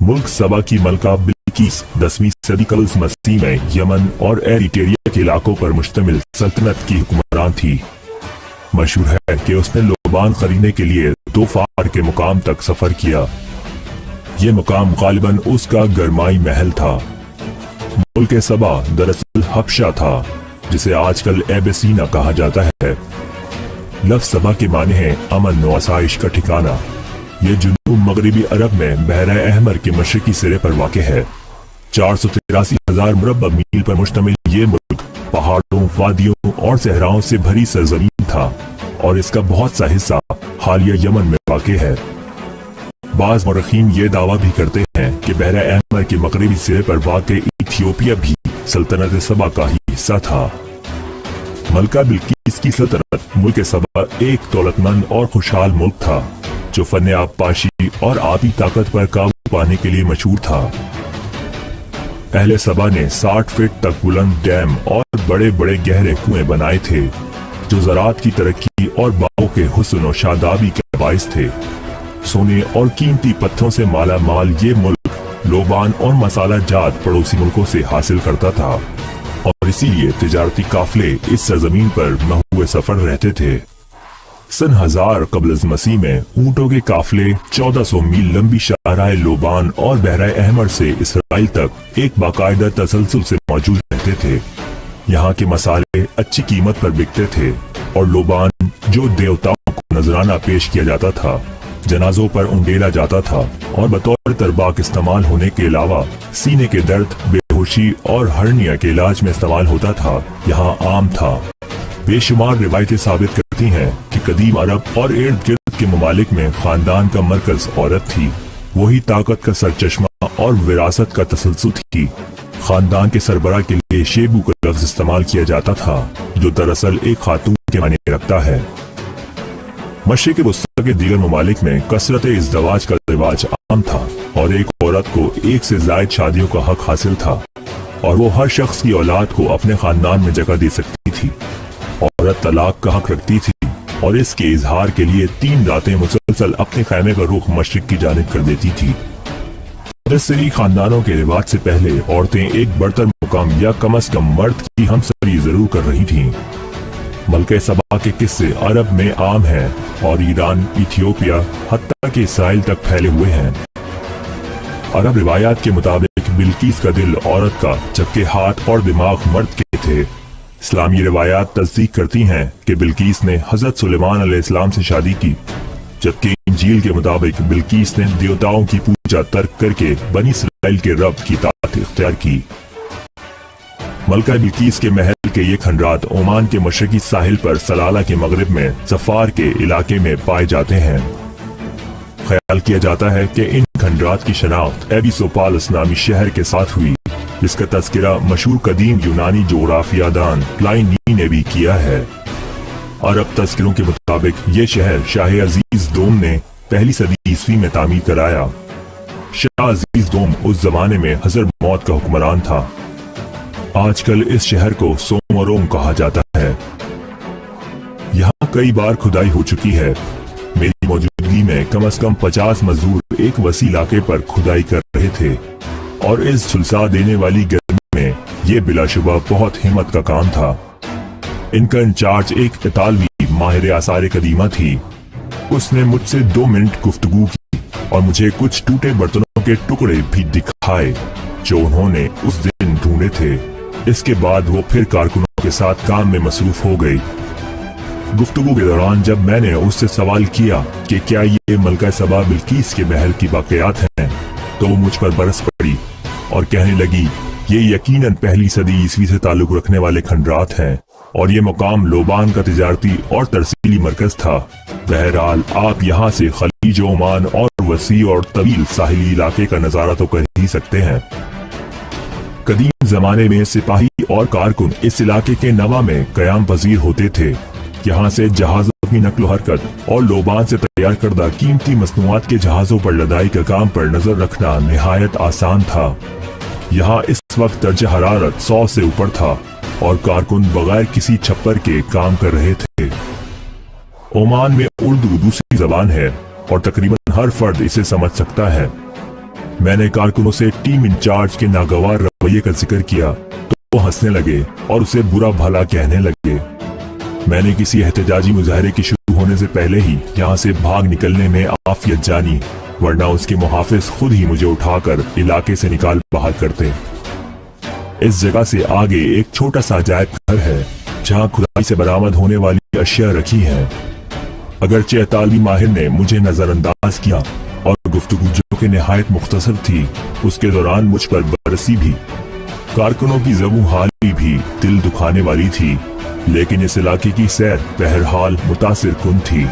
मुल्क सबा की मलका बिल्किस 10वीं सदी कबल मसीह में यमन और एरिटेरिया के इलाकों पर मुश्तमिल सल्तनत की हुक्मरान थी। मशहूर है कि उसने लोबान खरीदने के लिए 2 फार के मुकाम तक सफर किया। ये मुकाम गालिबन उसका गरमाई महल था। मुल्क सबा दरअसल हबशा था, जिसे आजकल एबेसीना कहा जाता है। लफ्ज़ सबा के माने हैं अमन व आसाइश का ठिकाना। ये जुनूब मगरबी अरब में बहरा अहमर के मशरकी सिरे पर वाक़ है। 483,000 मुरब्बा मील पर मुश्तमिल ये मुल्क पहाड़ों, वादियों और सहराओं से भरी सरजमीन था और इसका बहुत सा हिस्सा हालिया यमन में वाक़ है। बाज़ मुर्रखीन ये दावा भी करते हैं कि बहरा अहमर के मगरबी सिरे पर वाक़ इथियोपिया भी सल्तनत सबा का ही हिस्सा था। मलका बिल्किस की सल्तनत मुल्क सबा एक दौलतमंद और खुशहाल मुल्क था, जो फन आबपाशी और आबी ताकत पर काबू पाने के लिए मशहूर था। अहले सबा ने 60 फीट तक बुलंद डैम और बड़े बड़े गहरे कुएं बनाए थे, जो ज़राअत की तरक्की और बागों के हुस्न और शादाबी के बाइस थे। सोने और कीमती पत्थरों से माला माल ये मुल्क लोबान और मसाला जात पड़ोसी मुल्कों से हासिल करता था और इसीलिए तिजारती काफले इस सरजमीन पर महुए सफर रहते थे। सन 1000 कबल मसीह में ऊँटों के काफले 1400 मील लंबी शाहराह लोबान और बहरा अहमर से इसराइल तक एक बाकायदा तसलसल से मौजूद रहते थे। यहाँ के मसाले अच्छी कीमत पर बिकते थे और लोबान, जो देवताओं को नजराना पेश किया जाता था, जनाजों पर उंडेला जाता था और बतौर तरबाक इस्तेमाल होने के अलावा सीने के दर्द, बेहोशी और हर्निया के इलाज में इस्तेमाल होता था, यहाँ आम था। बेशुमार रिवायतें साबित करती हैं कि कदीम अरब और इर्द गिर्द के ममालिक में खानदान का मरकज औरत थी। वही ताकत का सरचश्मा और विरासत का तसलसल थी। खानदान के सरबराह के लिए शेबू का लफ्ज इस्तेमाल किया जाता था, जो दरअसल एक खातून के माने रखता है। मशरिक़ वस्ता के दीगर ममालिक में कसरत इज़्दवाज का रिवाज आम था और एक औरत को एक से ज़ायद शादियों का हक हासिल था और वो हर शख्स की औलाद को अपने खानदान में जगह दे सकती थी। औरत तलाक का हक रखती थी और इसके इजहार के लिए 3 रातें मुसलसल अपने खैमे का रुख मशरिक की जानिब कर देती थी। मुतअस्सिरी खानदानों के रिवाज से पहले औरतें एक बड़तर मुकाम या कम अज कम मर्द की हमसफरी जरूर कर रही थीं। मलके सबा के किस्से अरब में आम हैं और ईरान, इथियोपिया, हत्ता के इसराइल तक फैले हुए हैं। अरब रिवायात के मुताबिक बिल्किस का दिल औरत का, जबकि हाथ और दिमाग मर्द के थे। इस्लामी रिवायात तस्दीक करती हैं कि बिल्किस ने हजरत सुलेमान अलैहिस्सलाम से शादी की, जबकि इंजील के मुताबिक बिल्किस ने देवताओं की पूजा तर्क करके बनी इसराइल के रब की ताकत इख्तियार की। मलका बिल्किस के महल के ये खंडरात ओमान के मशरकी साहिल पर सलाला के मगरिब में ज़फ़ार के इलाके में पाए जाते हैं। ख्याल किया जाता है कि इन खंडरात की शनाख्त एबिसोपालस नामी शहर के साथ हुई, जिसका तज़किरा मशहूर कदीम यूनानी जोग्राफियादान प्लाइनी ने भी किया है। अरब तज़किरों के मुताबिक ये शहर शाह अजीज दोम ने पहली सदी ईस्वी में तामीर कराया। शाह अजीज दोम उस जमाने में हज़र मौत का हुक्मरान था। आजकल इस शहर को सोमरोम कहा जाता है। यहाँ कई बार खुदाई हो चुकी है। मेरी मौजूदगी में कम से कम 50 मजदूर एक वसी इलाके पर खुदाई कर रहे थे और इस झुलसा देने वाली गर्मी में ये बिलाशुबा बहुत हिम्मत का काम था। इनका इंचार्ज एक इतालवी माहिर आसार कदीमा थी। उसने मुझसे 2 मिनट गुफ्तगू की और मुझे कुछ टूटे बर्तनों के टुकड़े भी दिखाए जो उन्होंने उस दिन ढूंढे थे। इसके बाद वो फिर कारकुनों के साथ काम में मसरूफ हो गई। गुफ्तगू के दौरान जब मैंने उससे सवाल किया कि क्या ये मलका सबा बिल्किस के महल की बाक़ियात हैं, तो वो मुझ पर बरस पड़ी और कहने लगी, ये यकीनन पहली सदी ईस्वी से ताल्लुक रखने वाले खंडरात हैं और ये मुकाम लोबान का तिजारती और तरसीली मरकज था। बहरहाल आप यहाँ से खलीज ओमान और वसी और तवील साहिली इलाके का नजारा तो कर ही सकते हैं। कदीम जमाने में सिपाही और कारकुन इस इलाके के नवा में कयाम पजीर होते थे। यहाँ से जहाजों की नक्लो हरकत और लोबान से तैयार करदा कीमती मसनूआत के जहाजों पर लदाई का काम पर नजर रखना निहायत आसान था। यहाँ इस वक्त दर्जा हरारत 100 से ऊपर था और कारकुन बगैर किसी छप्पर के काम कर रहे थे। ओमान में उर्दू दूसरी जबान है और तकरीबन हर फर्द इसे समझ सकता है। मैंने कारकुनों से टीम इंचार्ज के नागवार रवैये का जिक्र किया तो वो हंसने लगे और उसे बुरा भला कहने लगे। मैंने किसी एहतजाजी मुजाहरे के शुरू होने से पहले ही यहाँ से भाग निकलने में आफियत जानी, वरना उसके मुहाफिज खुद ही मुझे उठाकर इलाके से निकाल बाहर करते। इस जगह से आगे एक छोटा सा अजायब घर है जहाँ खुदाई से बरामद होने वाली अशिया रखी हैं। अगरचे अतालवी माहिर ने मुझे नजरअंदाज किया और गुफ्तगू जो कि निहायत मुख्तसर थी, उसके दौरान मुझ पर बरसी भी। कारकुनों की ज़बूं हाली भी दिल दुखाने वाली थी, लेकिन इस इलाके की सैर बहरहाल मुतासिर कुन थी।